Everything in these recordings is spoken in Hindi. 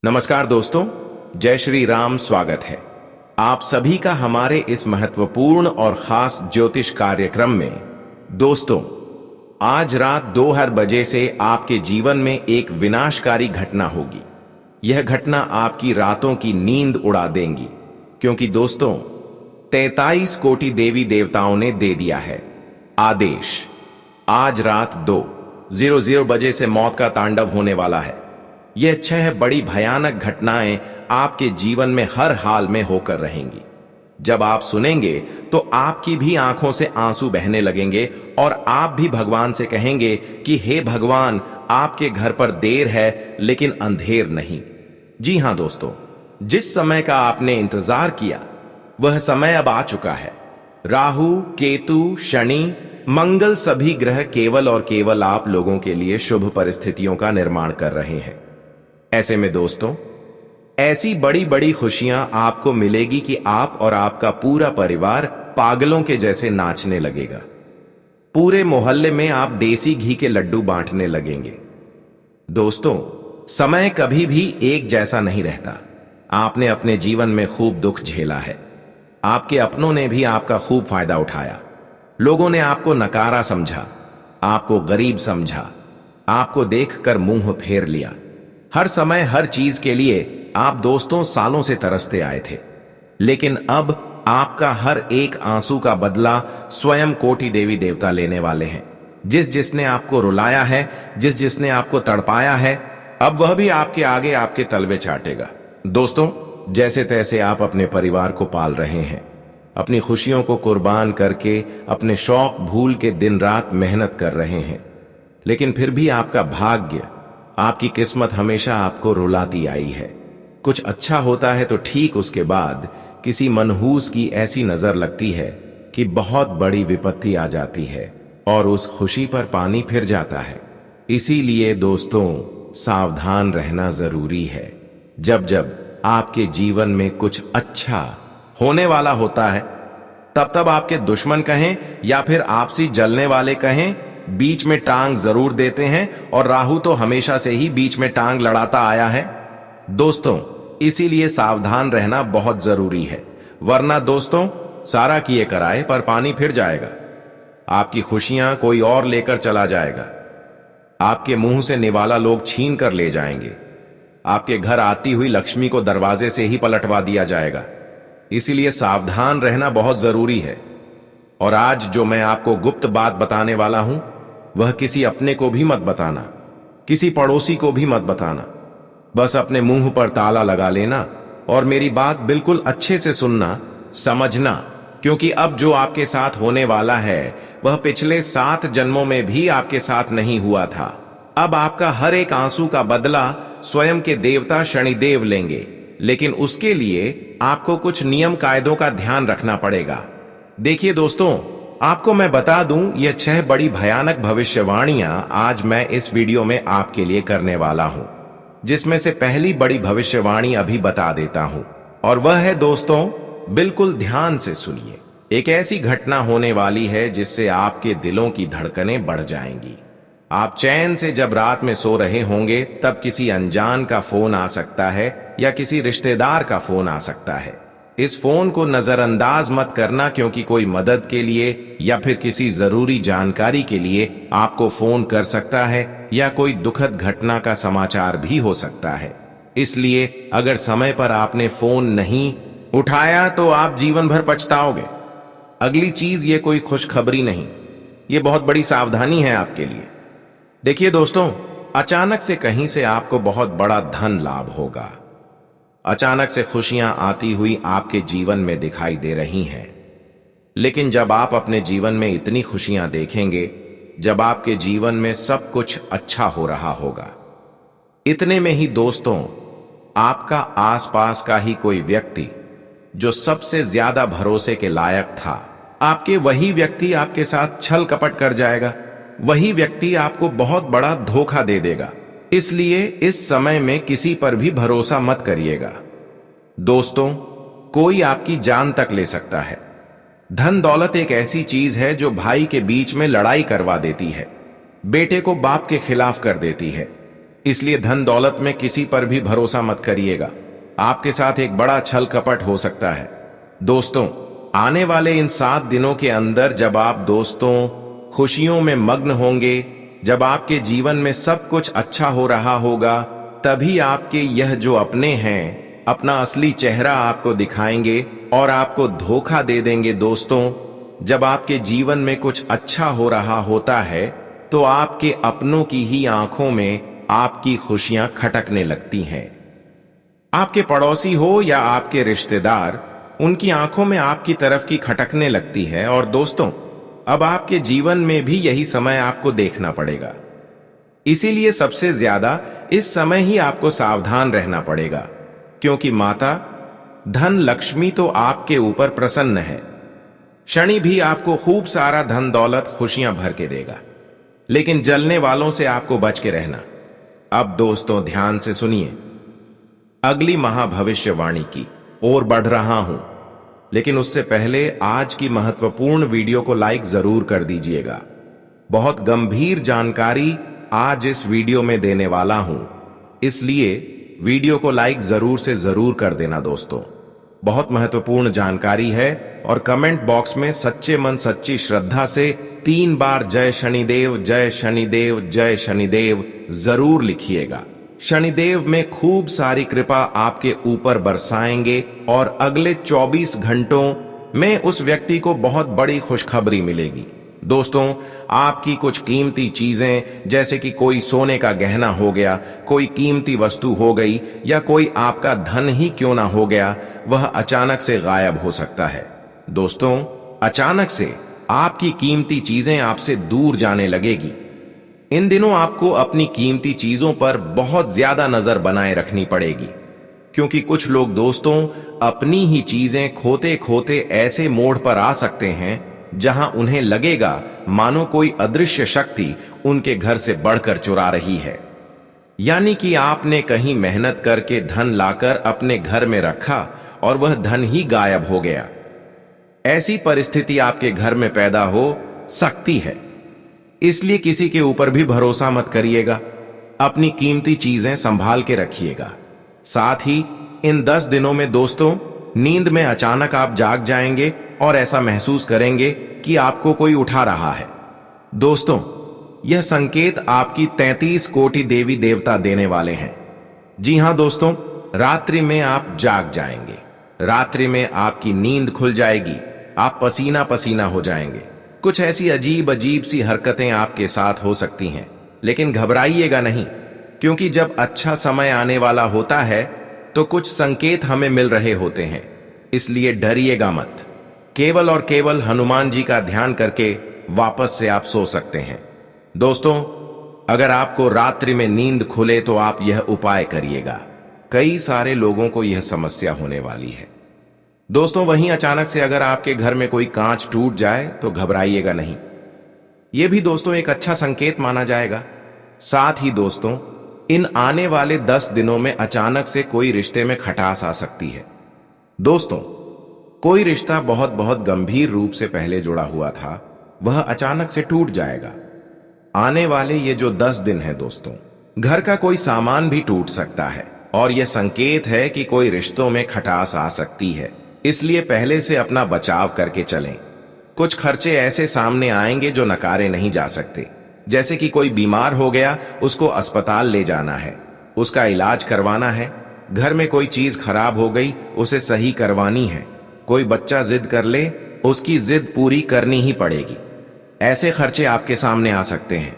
नमस्कार दोस्तों, जय श्री राम। स्वागत है आप सभी का हमारे इस महत्वपूर्ण और खास ज्योतिष कार्यक्रम में। दोस्तों, आज रात 2 बजे से आपके जीवन में एक विनाशकारी घटना होगी। यह घटना आपकी रातों की नींद उड़ा देंगी, क्योंकि दोस्तों 43 कोटि देवी देवताओं ने दे दिया है आदेश। आज रात 2:00 बजे से मौत का तांडव होने वाला है। यह 6 बड़ी भयानक घटनाएं आपके जीवन में हर हाल में होकर रहेंगी। जब आप सुनेंगे तो आपकी भी आंखों से आंसू बहने लगेंगे और आप भी भगवान से कहेंगे कि हे भगवान, आपके घर पर देर है लेकिन अंधेर नहीं। जी हां दोस्तों, जिस समय का आपने इंतजार किया वह समय अब आ चुका है। राहु, केतु, शनि, मंगल सभी ग्रह केवल और केवल आप लोगों के लिए शुभ परिस्थितियों का निर्माण कर रहे हैं। ऐसे में दोस्तों, ऐसी बड़ी बड़ी खुशियां आपको मिलेगी कि आप और आपका पूरा परिवार पागलों के जैसे नाचने लगेगा। पूरे मोहल्ले में आप देसी घी के लड्डू बांटने लगेंगे। दोस्तों, समय कभी भी एक जैसा नहीं रहता। आपने अपने जीवन में खूब दुख झेला है। आपके अपनों ने भी आपका खूब फायदा उठाया। लोगों ने आपको नकारा समझा, आपको गरीब समझा, आपको देखकर मुंह फेर लिया। हर समय हर चीज के लिए आप दोस्तों सालों से तरसते आए थे, लेकिन अब आपका हर एक आंसू का बदला स्वयं कोटि देवी देवता लेने वाले हैं। जिसने आपको रुलाया है, जिसने आपको तड़पाया है, अब वह भी आपके आगे आपके तलवे चाटेगा। दोस्तों, जैसे तैसे आप अपने परिवार को पाल रहे हैं, अपनी खुशियों को कुर्बान करके अपने शौक भूल के दिन रात मेहनत कर रहे हैं, लेकिन फिर भी आपका भाग्य, आपकी किस्मत हमेशा आपको रुलाती आई है। कुछ अच्छा होता है तो ठीक उसके बाद किसी मनहूस की ऐसी नजर लगती है कि बहुत बड़ी विपत्ति आ जाती है और उस खुशी पर पानी फिर जाता है। इसीलिए दोस्तों, सावधान रहना जरूरी है। जब जब आपके जीवन में कुछ अच्छा होने वाला होता है, तब तब आपके दुश्मन कहें या फिर आपसी जलने वाले कहें, बीच में टांग जरूर देते हैं। और राहु तो हमेशा से ही बीच में टांग लड़ाता आया है। दोस्तों, इसीलिए सावधान रहना बहुत जरूरी है, वरना दोस्तों सारा किए कराए पर पानी फिर जाएगा। आपकी खुशियां कोई और लेकर चला जाएगा। आपके मुंह से निवाला लोग छीन कर ले जाएंगे। आपके घर आती हुई लक्ष्मी को दरवाजे से ही पलटवा दिया जाएगा। इसीलिए सावधान रहना बहुत जरूरी है। और आज जो मैं आपको गुप्त बात बताने वाला हूं, वह किसी अपने को भी मत बताना, किसी पड़ोसी को भी मत बताना। बस अपने मुंह पर ताला लगा लेना और मेरी बात बिल्कुल अच्छे से सुनना, समझना, क्योंकि अब जो आपके साथ होने वाला है वह पिछले 7 जन्मों में भी आपके साथ नहीं हुआ था। अब आपका हर एक आंसू का बदला स्वयं के देवता शनिदेव लेंगे, लेकिन उसके लिए आपको कुछ नियम कायदों का ध्यान रखना पड़ेगा। देखिए दोस्तों, आपको मैं बता दूं, यह 6 बड़ी भयानक भविष्यवाणियां आज मैं इस वीडियो में आपके लिए करने वाला हूं, जिसमें से पहली बड़ी भविष्यवाणी अभी बता देता हूं, और वह है दोस्तों, बिल्कुल ध्यान से सुनिए। एक ऐसी घटना होने वाली है जिससे आपके दिलों की धड़कनें बढ़ जाएंगी। आप चैन से जब रात में सो रहे होंगे तब किसी अनजान का फोन आ सकता है या किसी रिश्तेदार का फोन आ सकता है। इस फोन को नजरअंदाज मत करना, क्योंकि कोई मदद के लिए या फिर किसी जरूरी जानकारी के लिए आपको फोन कर सकता है या कोई दुखद घटना का समाचार भी हो सकता है। इसलिए अगर समय पर आपने फोन नहीं उठाया तो आप जीवन भर पछताओगे। अगली चीज, ये कोई खुशखबरी नहीं, ये बहुत बड़ी सावधानी है आपके लिए। देखिए दोस्तों, अचानक से कहीं से आपको बहुत बड़ा धन लाभ होगा। अचानक से खुशियां आती हुई आपके जीवन में दिखाई दे रही हैं। लेकिन जब आप अपने जीवन में इतनी खुशियां देखेंगे, जब आपके जीवन में सब कुछ अच्छा हो रहा होगा, इतने में ही दोस्तों आपका आसपास का ही कोई व्यक्ति जो सबसे ज्यादा भरोसे के लायक था, आपके वही व्यक्ति आपके साथ छल कपट कर जाएगा। वही व्यक्ति आपको बहुत बड़ा धोखा दे देगा। इसलिए इस समय में किसी पर भी भरोसा मत करिएगा। दोस्तों, कोई आपकी जान तक ले सकता है। धन दौलत एक ऐसी चीज है जो भाई के बीच में लड़ाई करवा देती है, बेटे को बाप के खिलाफ कर देती है। इसलिए धन दौलत में किसी पर भी भरोसा मत करिएगा। आपके साथ एक बड़ा छल कपट हो सकता है। दोस्तों, आने वाले इन 7 दिनों के अंदर जब आप दोस्तों खुशियों में मग्न होंगे, जब आपके जीवन में सब कुछ अच्छा हो रहा होगा, तभी आपके यह जो अपने हैं अपना असली चेहरा आपको दिखाएंगे और आपको धोखा दे देंगे। दोस्तों, जब आपके जीवन में कुछ अच्छा हो रहा होता है तो आपके अपनों की ही आंखों में आपकी खुशियां खटकने लगती हैं। आपके पड़ोसी हो या आपके रिश्तेदार, उनकी आंखों में आपकी तरफ की खटकने लगती है। और दोस्तों, अब आपके जीवन में भी यही समय आपको देखना पड़ेगा। इसीलिए सबसे ज्यादा इस समय ही आपको सावधान रहना पड़ेगा, क्योंकि माता धन लक्ष्मी तो आपके ऊपर प्रसन्न है। शनि भी आपको खूब सारा धन दौलत खुशियां भर के देगा, लेकिन जलने वालों से आपको बच के रहना। अब दोस्तों ध्यान से सुनिए, अगली महाभविष्यवाणी की ओर बढ़ रहा हूं, लेकिन उससे पहले आज की महत्वपूर्ण वीडियो को लाइक जरूर कर दीजिएगा। बहुत गंभीर जानकारी आज इस वीडियो में देने वाला हूं, इसलिए वीडियो को लाइक जरूर से जरूर कर देना। दोस्तों, बहुत महत्वपूर्ण जानकारी है और कमेंट बॉक्स में सच्चे मन सच्ची श्रद्धा से 3 बार जय शनिदेव जय शनिदेव जय शनिदेव जरूर लिखिएगा। शनिदेव में खूब सारी कृपा आपके ऊपर बरसाएंगे और अगले 24 घंटों में उस व्यक्ति को बहुत बड़ी खुशखबरी मिलेगी। दोस्तों, आपकी कुछ कीमती चीजें जैसे कि कोई सोने का गहना हो गया, कोई कीमती वस्तु हो गई या कोई आपका धन ही क्यों ना हो गया, वह अचानक से गायब हो सकता है। दोस्तों, अचानक से आपकी कीमती चीजें आपसे दूर जाने लगेगी। इन दिनों आपको अपनी कीमती चीजों पर बहुत ज्यादा नजर बनाए रखनी पड़ेगी, क्योंकि कुछ लोग दोस्तों अपनी ही चीजें खोते खोते ऐसे मोड़ पर आ सकते हैं जहां उन्हें लगेगा मानो कोई अदृश्य शक्ति उनके घर से बढ़कर चुरा रही है। यानी कि आपने कहीं मेहनत करके धन लाकर अपने घर में रखा और वह धन ही गायब हो गया। ऐसी परिस्थिति आपके घर में पैदा हो सकती है, इसलिए किसी के ऊपर भी भरोसा मत करिएगा। अपनी कीमती चीजें संभाल के रखिएगा। साथ ही इन 10 दिनों में दोस्तों नींद में अचानक आप जाग जाएंगे और ऐसा महसूस करेंगे कि आपको कोई उठा रहा है। दोस्तों, यह संकेत आपकी 33 कोटि देवी देवता देने वाले हैं। जी हां दोस्तों, रात्रि में आप जाग जाएंगे, रात्रि में आपकी नींद खुल जाएगी, आप पसीना पसीना हो जाएंगे। कुछ ऐसी अजीब अजीब सी हरकतें आपके साथ हो सकती हैं, लेकिन घबराइएगा नहीं, क्योंकि जब अच्छा समय आने वाला होता है तो कुछ संकेत हमें मिल रहे होते हैं, इसलिए डरिएगा मत। केवल और केवल हनुमान जी का ध्यान करके वापस से आप सो सकते हैं। दोस्तों, अगर आपको रात्रि में नींद खुले तो आप यह उपाय करिएगा। कई सारे लोगों को यह समस्या होने वाली है। दोस्तों, वहीं अचानक से अगर आपके घर में कोई कांच टूट जाए तो घबराइएगा नहीं, यह भी दोस्तों एक अच्छा संकेत माना जाएगा। साथ ही दोस्तों, इन आने वाले 10 दिनों में अचानक से कोई रिश्ते में खटास आ सकती है। दोस्तों, कोई रिश्ता बहुत बहुत गंभीर रूप से पहले जुड़ा हुआ था, वह अचानक से टूट जाएगा। आने वाले ये जो 10 दिन है दोस्तों, घर का कोई सामान भी टूट सकता है और यह संकेत है कि कोई रिश्तों में खटास आ सकती है, इसलिए पहले से अपना बचाव करके चलें। कुछ खर्चे ऐसे सामने आएंगे जो नकारे नहीं जा सकते, जैसे कि कोई बीमार हो गया, उसको अस्पताल ले जाना है, उसका इलाज करवाना है। घर में कोई चीज खराब हो गई, उसे सही करवानी है। कोई बच्चा जिद कर ले, उसकी जिद पूरी करनी ही पड़ेगी। ऐसे खर्चे आपके सामने आ सकते हैं।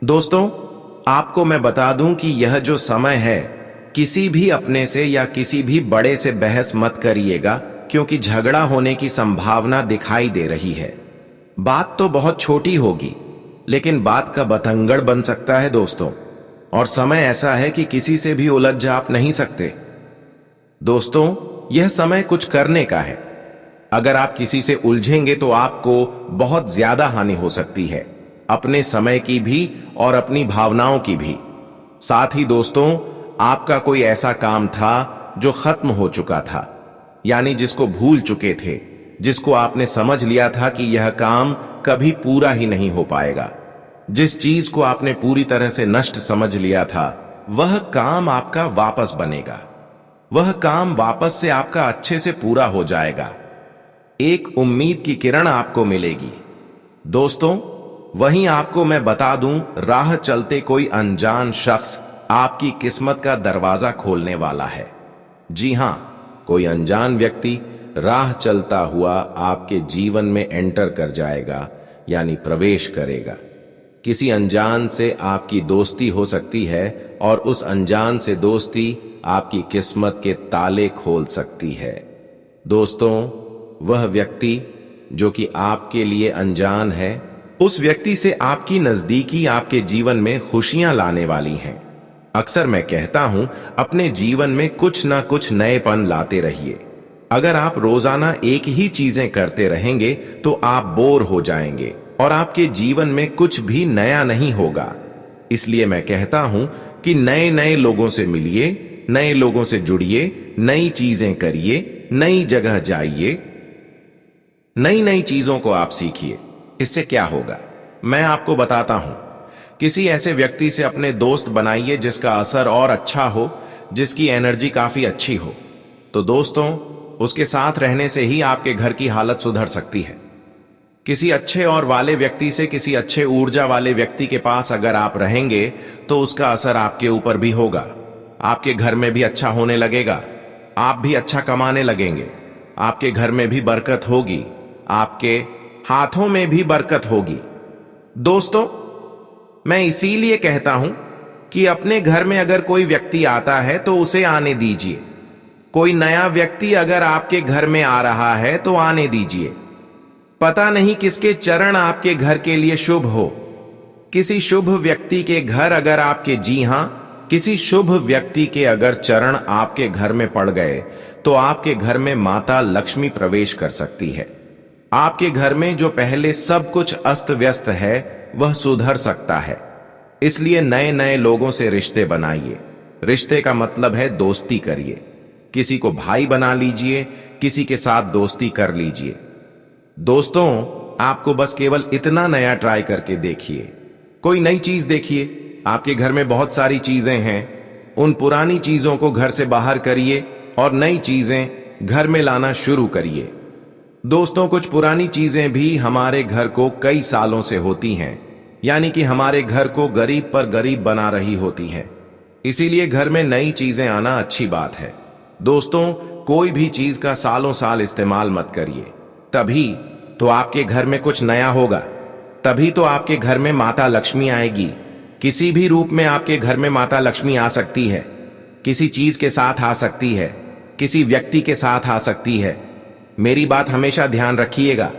दोस्तों, आपको मैं बता दूं कि यह जो समय है, किसी भी अपने से या किसी भी बड़े से बहस मत करिएगा, क्योंकि झगड़ा होने की संभावना दिखाई दे रही है। बात तो बहुत छोटी होगी, लेकिन बात का बतंगड़ बन सकता है दोस्तों, और समय ऐसा है कि किसी से भी उलझ जा आप नहीं सकते। दोस्तों, यह समय कुछ करने का है। अगर आप किसी से उलझेंगे तो आपको बहुत ज्यादा हानि हो सकती है, अपने समय की भी और अपनी भावनाओं की भी। साथ ही दोस्तों, आपका कोई ऐसा काम था जो खत्म हो चुका था, यानी जिसको भूल चुके थे, जिसको आपने समझ लिया था कि यह काम कभी पूरा ही नहीं हो पाएगा। जिस चीज को आपने पूरी तरह से नष्ट समझ लिया था, वह काम आपका वापस बनेगा। वह काम वापस से आपका अच्छे से पूरा हो जाएगा। एक उम्मीद की किरण आपको मिलेगी। दोस्तों, वहीं आपको मैं बता दूं, राह चलते कोई अनजान शख्स आपकी किस्मत का दरवाजा खोलने वाला है। जी हां, कोई अनजान व्यक्ति राह चलता हुआ आपके जीवन में एंटर कर जाएगा, यानी प्रवेश करेगा। किसी अनजान से आपकी दोस्ती हो सकती है और उस अनजान से दोस्ती आपकी किस्मत के ताले खोल सकती है। दोस्तों, वह व्यक्ति जो कि आपके लिए अनजान है, उस व्यक्ति से आपकी नजदीकी आपके जीवन में खुशियां लाने वाली हैं। अक्सर मैं कहता हूं, अपने जीवन में कुछ ना कुछ नएपन लाते रहिए। अगर आप रोजाना एक ही चीजें करते रहेंगे तो आप बोर हो जाएंगे और आपके जीवन में कुछ भी नया नहीं होगा। इसलिए मैं कहता हूं कि नए नए लोगों से मिलिए, नए लोगों से जुड़िए, नई चीजें करिए, नई जगह जाइए, नई नई चीजों को आप सीखिए। इससे क्या होगा, मैं आपको बताता हूं। किसी ऐसे व्यक्ति से अपने दोस्त बनाइए जिसका असर और अच्छा हो, जिसकी एनर्जी काफी अच्छी हो। तो दोस्तों, उसके साथ रहने से ही आपके घर की हालत सुधर सकती है। किसी अच्छे और वाले व्यक्ति से, किसी अच्छे ऊर्जा वाले व्यक्ति के पास अगर आप रहेंगे तो उसका असर आपके ऊपर भी होगा। आपके घर में भी अच्छा होने लगेगा, आप भी अच्छा कमाने लगेंगे, आपके घर में भी बरकत होगी, आपके हाथों में भी बरकत होगी। दोस्तों, मैं इसीलिए कहता हूं कि अपने घर में अगर कोई व्यक्ति आता है तो उसे आने दीजिए। कोई नया व्यक्ति अगर आपके घर में आ रहा है तो आने दीजिए। पता नहीं किसके चरण आपके घर के लिए शुभ हो। किसी शुभ व्यक्ति के घर अगर आपके, जी हां, किसी शुभ व्यक्ति के अगर चरण आपके घर में पड़ गए तो आपके घर में माता लक्ष्मी प्रवेश कर सकती है। आपके घर में जो पहले सब कुछ अस्त व्यस्त है वह सुधर सकता है। इसलिए नए नए लोगों से रिश्ते बनाइए। रिश्ते का मतलब है दोस्ती करिए। किसी को भाई बना लीजिए, किसी के साथ दोस्ती कर लीजिए। दोस्तों, आपको बस केवल इतना नया ट्राई करके देखिए। कोई नई चीज देखिए। आपके घर में बहुत सारी चीजें हैं, उन पुरानी चीजों को घर से बाहर करिए और नई चीजें घर में लाना शुरू करिए। दोस्तों, कुछ पुरानी चीजें भी हमारे घर को कई सालों से होती हैं, यानी कि हमारे घर को गरीब पर गरीब बना रही होती हैं। इसीलिए घर में नई चीजें आना अच्छी बात है। दोस्तों, कोई भी चीज का सालों साल इस्तेमाल मत करिए, तभी तो आपके घर में कुछ नया होगा। तभी तो आपके घर में माता लक्ष्मी आएगी। किसी भी रूप में आपके घर में माता लक्ष्मी आ सकती है। किसी चीज के साथ आ सकती है, किसी व्यक्ति के साथ आ सकती है। मेरी बात हमेशा ध्यान रखिएगा।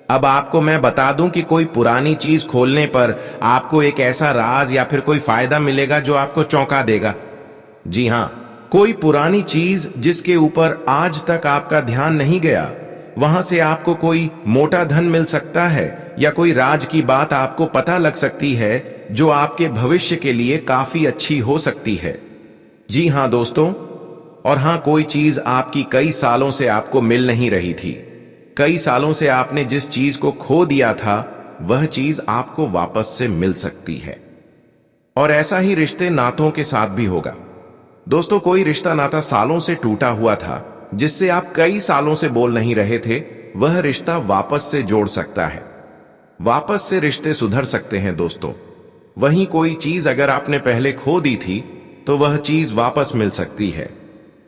अब आपको मैं बता दूं कि कोई पुरानी चीज खोलने पर आपको एक ऐसा राज या फिर कोई फायदा मिलेगा जो आपको चौंका देगा। जी हां, कोई पुरानी चीज जिसके ऊपर आज तक आपका ध्यान नहीं गया, वहां से आपको कोई मोटा धन मिल सकता है या कोई राज की बात आपको पता लग सकती है जो आपके भविष्य के लिए काफी अच्छी हो सकती है। जी हां दोस्तों, और हां, कोई चीज आपकी कई सालों से आपको मिल नहीं रही थी। कई सालों से आपने जिस चीज को खो दिया था वह चीज आपको वापस से मिल सकती है। और ऐसा ही रिश्ते नातों के साथ भी होगा। दोस्तों, कोई रिश्ता नाता सालों से टूटा हुआ था, जिससे आप कई सालों से बोल नहीं रहे थे, वह रिश्ता वापस से जोड़ सकता है। वापस से रिश्ते सुधर सकते हैं दोस्तों। वहीं कोई चीज अगर आपने पहले खो दी थी तो वह चीज वापस मिल सकती है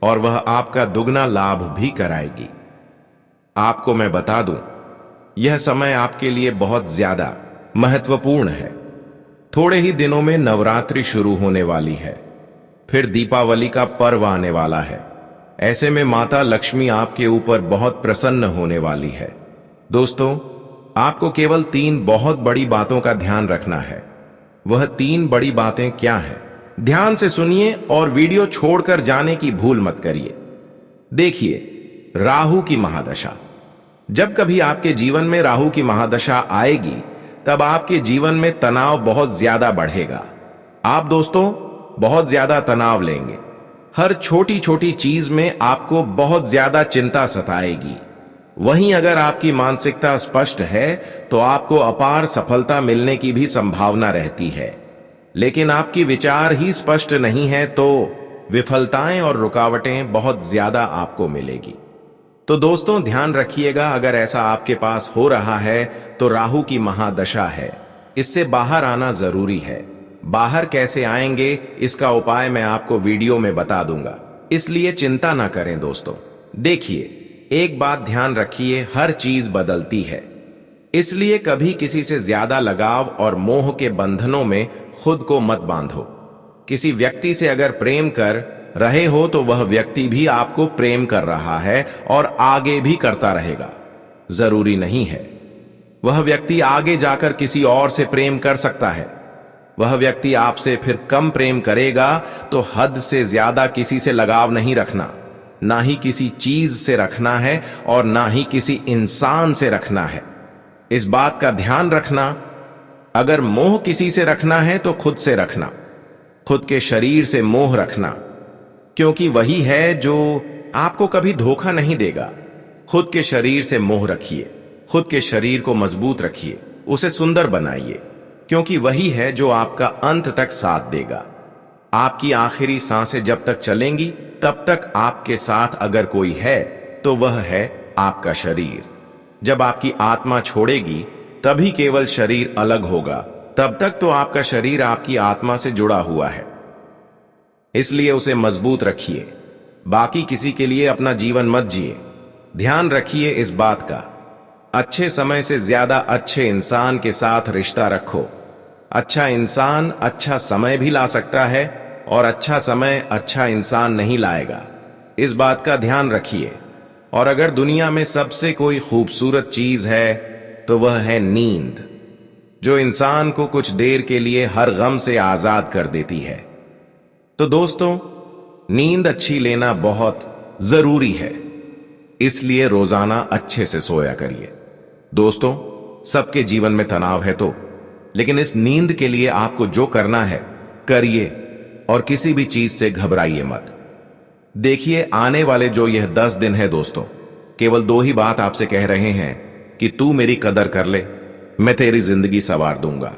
और वह आपका दुगना लाभ भी कराएगी। आपको मैं बता दूं, यह समय आपके लिए बहुत ज्यादा महत्वपूर्ण है। थोड़े ही दिनों में नवरात्रि शुरू होने वाली है, फिर दीपावली का पर्व आने वाला है। ऐसे में माता लक्ष्मी आपके ऊपर बहुत प्रसन्न होने वाली है। दोस्तों, आपको केवल 3 बहुत बड़ी बातों का ध्यान रखना है। वह 3 बड़ी बातें क्या हैं? ध्यान से सुनिए और वीडियो छोड़कर जाने की भूल मत करिए। देखिए, राहु की महादशा। जब कभी आपके जीवन में राहु की महादशा आएगी तब आपके जीवन में तनाव बहुत ज्यादा बढ़ेगा। आप दोस्तों बहुत ज्यादा तनाव लेंगे। हर छोटी छोटी चीज में आपको बहुत ज्यादा चिंता सताएगी। वहीं अगर आपकी मानसिकता स्पष्ट है तो आपको अपार सफलता मिलने की भी संभावना रहती है। लेकिन आपकी विचार ही स्पष्ट नहीं है तो विफलताएं और रुकावटें बहुत ज्यादा आपको मिलेगी। तो दोस्तों ध्यान रखिएगा, अगर ऐसा आपके पास हो रहा है तो राहु की महादशा है, इससे बाहर आना जरूरी है। बाहर कैसे आएंगे इसका उपाय मैं आपको वीडियो में बता दूंगा, इसलिए चिंता ना करें दोस्तों। देखिए, एक बात ध्यान रखिए, हर चीज बदलती है, इसलिए कभी किसी से ज्यादा लगाव और मोह के बंधनों में खुद को मत बांधो। किसी व्यक्ति से अगर प्रेम कर रहे हो तो वह व्यक्ति भी आपको प्रेम कर रहा है और आगे भी करता रहेगा। जरूरी नहीं है वह व्यक्ति आगे जाकर किसी और से प्रेम कर सकता है। वह व्यक्ति आपसे फिर कम प्रेम करेगा, तो हद से ज्यादा किसी से लगाव नहीं रखना, ना ही किसी चीज से रखना है और ना ही किसी इंसान से रखना है। इस बात का ध्यान रखना, अगर मोह किसी से रखना है तो खुद से रखना, खुद के शरीर से मोह रखना, क्योंकि वही है जो आपको कभी धोखा नहीं देगा। खुद के शरीर से मोह रखिए, खुद के शरीर को मजबूत रखिए, उसे सुंदर बनाइए, क्योंकि वही है जो आपका अंत तक साथ देगा। आपकी आखिरी सांसें जब तक चलेंगी तब तक आपके साथ अगर कोई है तो वह है आपका शरीर। जब आपकी आत्मा छोड़ेगी तभी केवल शरीर अलग होगा, तब तक तो आपका शरीर आपकी आत्मा से जुड़ा हुआ है, इसलिए उसे मजबूत रखिए। बाकी किसी के लिए अपना जीवन मत जिए। ध्यान रखिए इस बात का, अच्छे समय से ज्यादा अच्छे इंसान के साथ रिश्ता रखो। अच्छा इंसान अच्छा समय भी ला सकता है और अच्छा समय अच्छा इंसान नहीं लाएगा, इस बात का ध्यान रखिए। और अगर दुनिया में सबसे कोई खूबसूरत चीज है तो वह है नींद, जो इंसान को कुछ देर के लिए हर गम से आजाद कर देती है। तो दोस्तों, नींद अच्छी लेना बहुत जरूरी है, इसलिए रोजाना अच्छे से सोया करिए। दोस्तों, सबके जीवन में तनाव है तो, लेकिन इस नींद के लिए आपको जो करना है करिए और किसी भी चीज से घबराइए मत। देखिए, आने वाले जो यह 10 दिन है दोस्तों, केवल 2 ही बात आपसे कह रहे हैं कि तू मेरी कदर कर ले, मैं तेरी जिंदगी संवार दूंगा।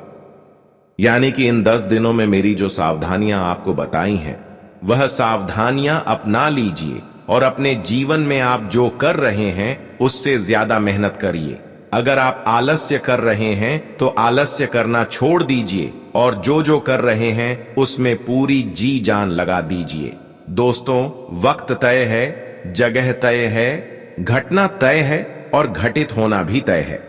यानी कि इन 10 दिनों में मेरी जो सावधानियां आपको बताई हैं वह सावधानियां अपना लीजिए और अपने जीवन में आप जो कर रहे हैं उससे ज्यादा मेहनत करिए। अगर आप आलस्य कर रहे हैं तो आलस्य करना छोड़ दीजिए और जो जो कर रहे हैं उसमें पूरी जी जान लगा दीजिए। दोस्तों, वक्त तय है, जगह तय है, घटना तय है और घटित होना भी तय है,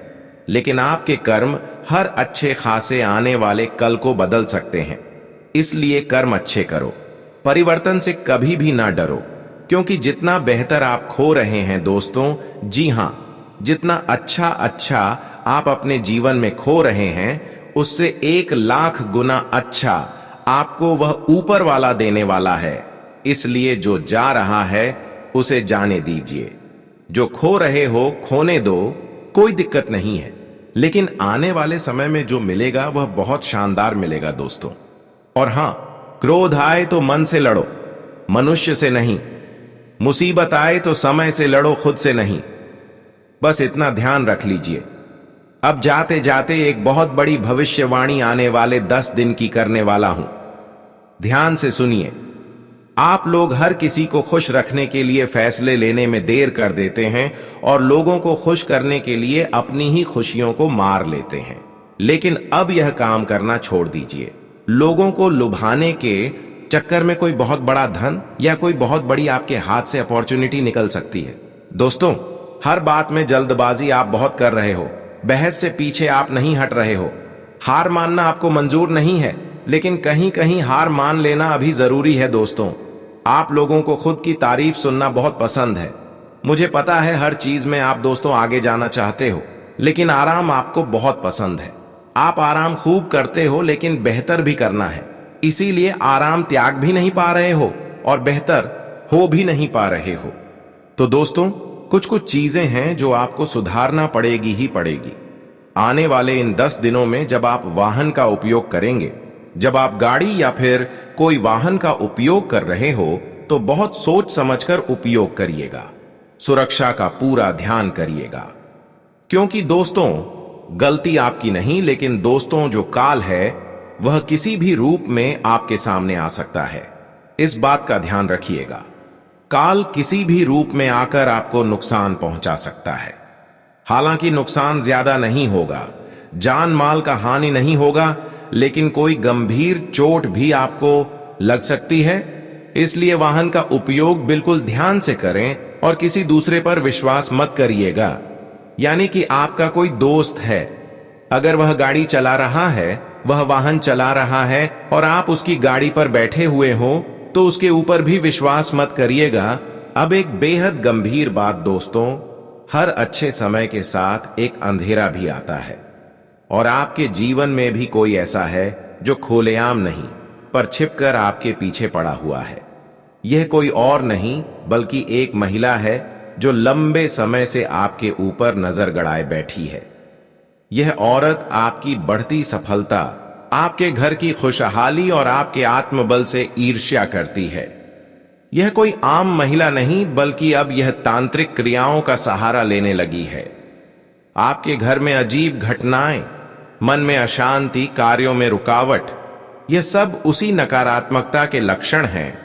लेकिन आपके कर्म हर अच्छे खासे आने वाले कल को बदल सकते हैं। इसलिए कर्म अच्छे करो, परिवर्तन से कभी भी ना डरो, क्योंकि जितना बेहतर आप खो रहे हैं दोस्तों, जी हां, जितना अच्छा आप अपने जीवन में खो रहे हैं उससे 1 लाख गुना अच्छा आपको वह ऊपर वाला देने वाला है। इसलिए जो जा रहा है उसे जाने दीजिए, जो खो रहे हो खोने दो, कोई दिक्कत नहीं है, लेकिन आने वाले समय में जो मिलेगा वह बहुत शानदार मिलेगा दोस्तों। और हां, क्रोध आए तो मन से लड़ो, मनुष्य से नहीं। मुसीबत आए तो समय से लड़ो, खुद से नहीं। बस इतना ध्यान रख लीजिए। अब जाते जाते एक बहुत बड़ी भविष्यवाणी आने वाले 10 दिन की करने वाला हूं, ध्यान से सुनिए। आप लोग हर किसी को खुश रखने के लिए फैसले लेने में देर कर देते हैं और लोगों को खुश करने के लिए अपनी ही खुशियों को मार लेते हैं, लेकिन अब यह काम करना छोड़ दीजिए। लोगों को लुभाने के चक्कर में कोई बहुत बड़ा धन या कोई बहुत बड़ी आपके हाथ से अपॉर्चुनिटी निकल सकती है। दोस्तों, हर बात में जल्दबाजी आप बहुत कर रहे हो, बहस से पीछे आप नहीं हट रहे हो। हार मानना आपको मंजूर नहीं है, लेकिन कहीं कहीं हार मान लेना अभी जरूरी है दोस्तों। आप लोगों को खुद की तारीफ सुनना बहुत पसंद है, मुझे पता है हर चीज में आप दोस्तों आगे जाना चाहते हो, लेकिन आराम आपको बहुत पसंद है। आप आराम खूब करते हो, लेकिन बेहतर भी करना है, इसीलिए आराम त्याग भी नहीं पा रहे हो और बेहतर हो भी नहीं पा रहे हो। तो दोस्तों, कुछ कुछ चीजें हैं जो आपको सुधारना पड़ेगी ही पड़ेगी। आने वाले इन 10 दिनों में जब आप वाहन का उपयोग करेंगे, जब आप गाड़ी या फिर कोई वाहन का उपयोग कर रहे हो, तो बहुत सोच समझकर उपयोग करिएगा, सुरक्षा का पूरा ध्यान करिएगा। क्योंकि दोस्तों, गलती आपकी नहीं, लेकिन दोस्तों जो काल है वह किसी भी रूप में आपके सामने आ सकता है। इस बात का ध्यान रखिएगा। काल किसी भी रूप में आकर आपको नुकसान पहुंचा सकता है। हालांकि नुकसान ज्यादा नहीं होगा, जान माल का हानि नहीं होगा, लेकिन कोई गंभीर चोट भी आपको लग सकती है। इसलिए वाहन का उपयोग बिल्कुल ध्यान से करें और किसी दूसरे पर विश्वास मत करिएगा। यानी कि आपका कोई दोस्त है, अगर वह गाड़ी चला रहा है, वह वाहन चला रहा है और आप उसकी गाड़ी पर बैठे हुए हो, तो उसके ऊपर भी विश्वास मत करिएगा। अब एक बेहद गंभीर बात दोस्तों, हर अच्छे समय के साथ एक अंधेरा भी आता है और आपके जीवन में भी कोई ऐसा है जो खुलेआम नहीं पर छिपकर आपके पीछे पड़ा हुआ है। यह कोई और नहीं बल्कि एक महिला है जो लंबे समय से आपके ऊपर नजर गड़ाए बैठी है। यह औरत आपकी बढ़ती सफलता, आपके घर की खुशहाली और आपके आत्मबल से ईर्ष्या करती है। यह कोई आम महिला नहीं बल्कि अब यह तांत्रिक क्रियाओं का सहारा लेने लगी है। आपके घर में अजीब घटनाएं, मन में अशांति, कार्यों में रुकावट, यह सब उसी नकारात्मकता के लक्षण हैं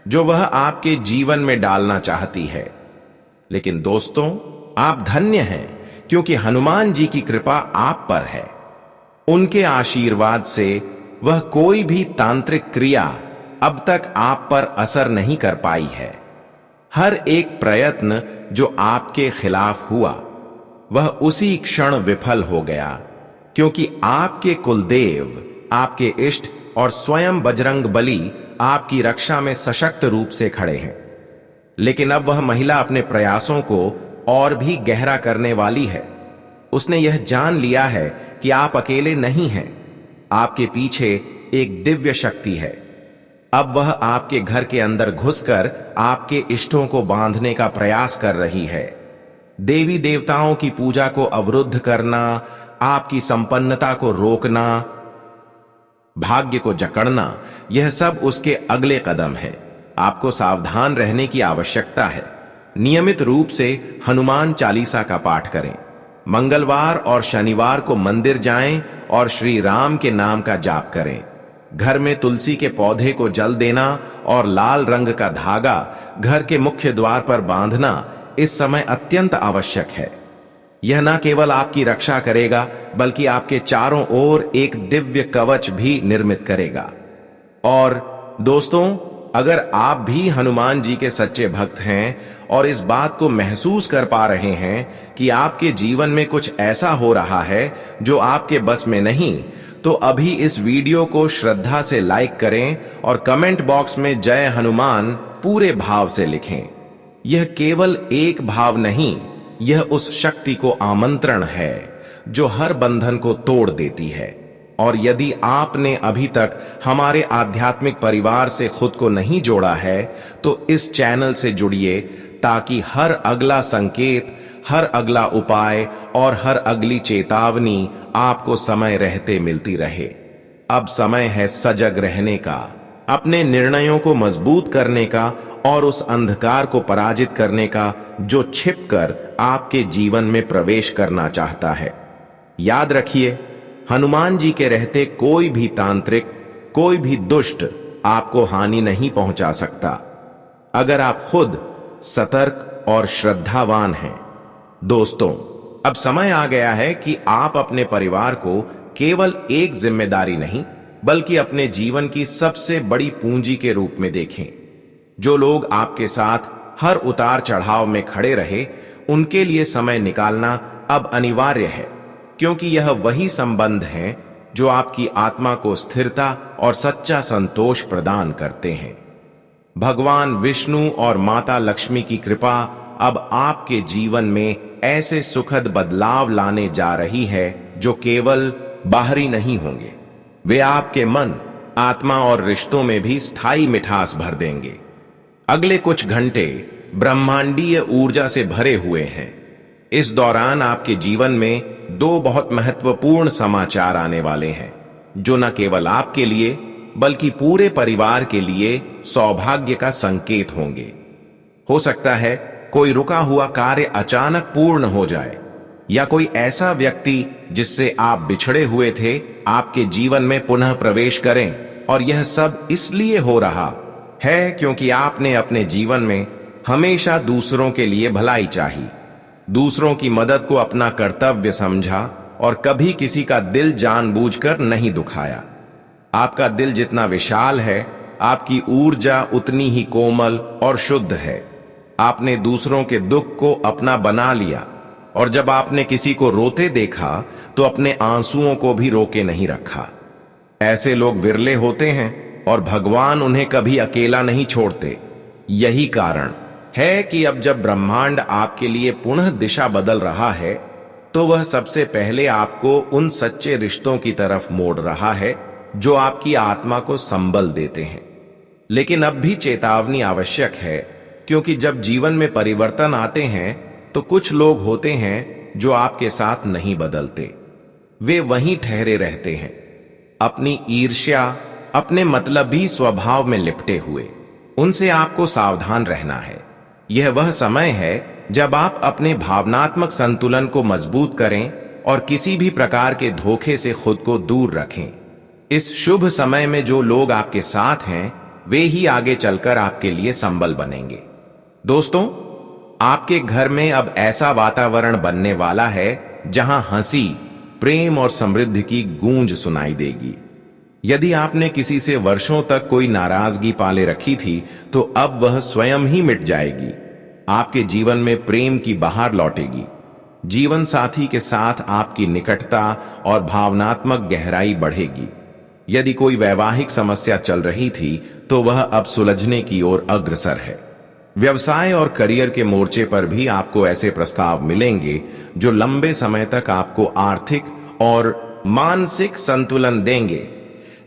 जो वह आपके जीवन में डालना चाहती है। लेकिन दोस्तों, आप धन्य हैं क्योंकि हनुमान जी की कृपा आप पर है। उनके आशीर्वाद से वह कोई भी तांत्रिक क्रिया अब तक आप पर असर नहीं कर पाई है। हर एक प्रयत्न जो आपके खिलाफ हुआ वह उसी क्षण विफल हो गया, क्योंकि आपके कुलदेव, आपके इष्ट और स्वयं बजरंग बली आपकी रक्षा में सशक्त रूप से खड़े हैं। लेकिन अब वह महिला अपने प्रयासों को और भी गहरा करने वाली है। उसने यह जान लिया है कि आप अकेले नहीं हैं, आपके पीछे एक दिव्य शक्ति है। अब वह आपके घर के अंदर घुसकर आपके इष्टों को बांधने का प्रयास कर रही है। देवी देवताओं की पूजा को अवरुद्ध करना, आपकी संपन्नता को रोकना, भाग्य को जकड़ना, यह सब उसके अगले कदम हैं। आपको सावधान रहने की आवश्यकता है। नियमित रूप से हनुमान चालीसा का पाठ करें। मंगलवार और शनिवार को मंदिर जाएं और श्री राम के नाम का जाप करें। घर में तुलसी के पौधे को जल देना और लाल रंग का धागा घर के मुख्य द्वार पर बांधना इस समय अत्यंत आवश्यक है। यह न केवल आपकी रक्षा करेगा बल्कि आपके चारों ओर एक दिव्य कवच भी निर्मित करेगा। और दोस्तों, अगर आप भी हनुमान जी के सच्चे भक्त हैं और इस बात को महसूस कर पा रहे हैं कि आपके जीवन में कुछ ऐसा हो रहा है जो आपके बस में नहीं, तो अभी इस वीडियो को श्रद्धा से लाइक करें और कमेंट बॉक्स में जय हनुमान पूरे भाव से लिखें। यह केवल एक भाव नहीं, यह उस शक्ति को आमंत्रण है जो हर बंधन को तोड़ देती है। और यदि आपने अभी तक हमारे आध्यात्मिक परिवार से खुद को नहीं जोड़ा है, तो इस चैनल से जुड़िए ताकि हर अगला संकेत, हर अगला उपाय और हर अगली चेतावनी आपको समय रहते मिलती रहे। अब समय है सजग रहने का, अपने निर्णयों को मजबूत करने का और उस अंधकार को पराजित करने का जो छिपकर आपके जीवन में प्रवेश करना चाहता है। याद रखिए, हनुमान जी के रहते कोई भी तांत्रिक, कोई भी दुष्ट आपको हानि नहीं पहुंचा सकता, अगर आप खुद सतर्क और श्रद्धावान हैं। दोस्तों, अब समय आ गया है कि आप अपने परिवार को केवल एक जिम्मेदारी नहीं बल्कि अपने जीवन की सबसे बड़ी पूंजी के रूप में देखें। जो लोग आपके साथ हर उतार चढ़ाव में खड़े रहे, उनके लिए समय निकालना अब अनिवार्य है, क्योंकि यह वही संबंध हैं जो आपकी आत्मा को स्थिरता और सच्चा संतोष प्रदान करते हैं। भगवान विष्णु और माता लक्ष्मी की कृपा अब आपके जीवन में ऐसे सुखद बदलाव लाने जा रही है जो केवल बाहरी नहीं होंगे, वे आपके मन, आत्मा और रिश्तों में भी स्थायी मिठास भर देंगे। अगले कुछ घंटे ब्रह्मांडीय ऊर्जा से भरे हुए हैं। इस दौरान आपके जीवन में दो बहुत महत्वपूर्ण समाचार आने वाले हैं, जो न केवल आपके लिए बल्कि पूरे परिवार के लिए सौभाग्य का संकेत होंगे। हो सकता है कोई रुका हुआ कार्य अचानक पूर्ण हो जाए, या कोई ऐसा व्यक्ति जिससे आप बिछड़े हुए थे आपके जीवन में पुनः प्रवेश करें, और यह सब इसलिए हो रहा है क्योंकि आपने अपने जीवन में हमेशा दूसरों के लिए भलाई चाही, दूसरों की मदद को अपना कर्तव्य समझा और कभी किसी का दिल जानबूझकर नहीं दुखाया। आपका दिल जितना विशाल है, आपकी ऊर्जा उतनी ही कोमल और शुद्ध है। आपने दूसरों के दुख को अपना बना लिया, और जब आपने किसी को रोते देखा तो अपने आंसुओं को भी रोके नहीं रखा। ऐसे लोग विरले होते हैं और भगवान उन्हें कभी अकेला नहीं छोड़ते। यही कारण है कि अब जब ब्रह्मांड आपके लिए पुनः दिशा बदल रहा है, तो वह सबसे पहले आपको उन सच्चे रिश्तों की तरफ मोड़ रहा है जो आपकी आत्मा को संबल देते हैं। लेकिन अब भी चेतावनी आवश्यक है, क्योंकि जब जीवन में परिवर्तन आते हैं तो कुछ लोग होते हैं जो आपके साथ नहीं बदलते। वे वहीं ठहरे रहते हैं, अपनी ईर्ष्या, अपने मतलबी स्वभाव में लिपटे हुए। उनसे आपको सावधान रहना है। यह वह समय है जब आप अपने भावनात्मक संतुलन को मजबूत करें और किसी भी प्रकार के धोखे से खुद को दूर रखें। इस शुभ समय में जो लोग आपके साथ हैं, वे ही आगे चलकर आपके लिए संबल बनेंगे। दोस्तों, आपके घर में अब ऐसा वातावरण बनने वाला है जहां हंसी, प्रेम और समृद्धि की गूंज सुनाई देगी। यदि आपने किसी से वर्षों तक कोई नाराजगी पाले रखी थी, तो अब वह स्वयं ही मिट जाएगी। आपके जीवन में प्रेम की बहार लौटेगी। जीवन साथी के साथ आपकी निकटता और भावनात्मक गहराई बढ़ेगी। यदि कोई वैवाहिक समस्या चल रही थी, तो वह अब सुलझने की ओर अग्रसर है। व्यवसाय और करियर के मोर्चे पर भी आपको ऐसे प्रस्ताव मिलेंगे जो लंबे समय तक आपको आर्थिक और मानसिक संतुलन देंगे।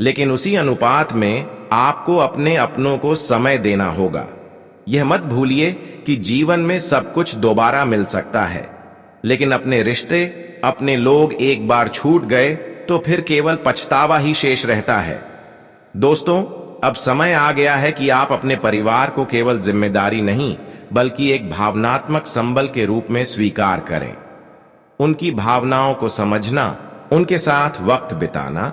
लेकिन उसी अनुपात में आपको अपने अपनों को समय देना होगा। यह मत भूलिए कि जीवन में सब कुछ दोबारा मिल सकता है, लेकिन अपने रिश्ते, अपने लोग एक बार छूट गए तो फिर केवल पछतावा ही शेष रहता है। दोस्तों, अब समय आ गया है कि आप अपने परिवार को केवल जिम्मेदारी नहीं, बल्कि एक भावनात्मक संबल के रूप में स्वीकार करें। उनकी भावनाओं को समझना, उनके साथ वक्त बिताना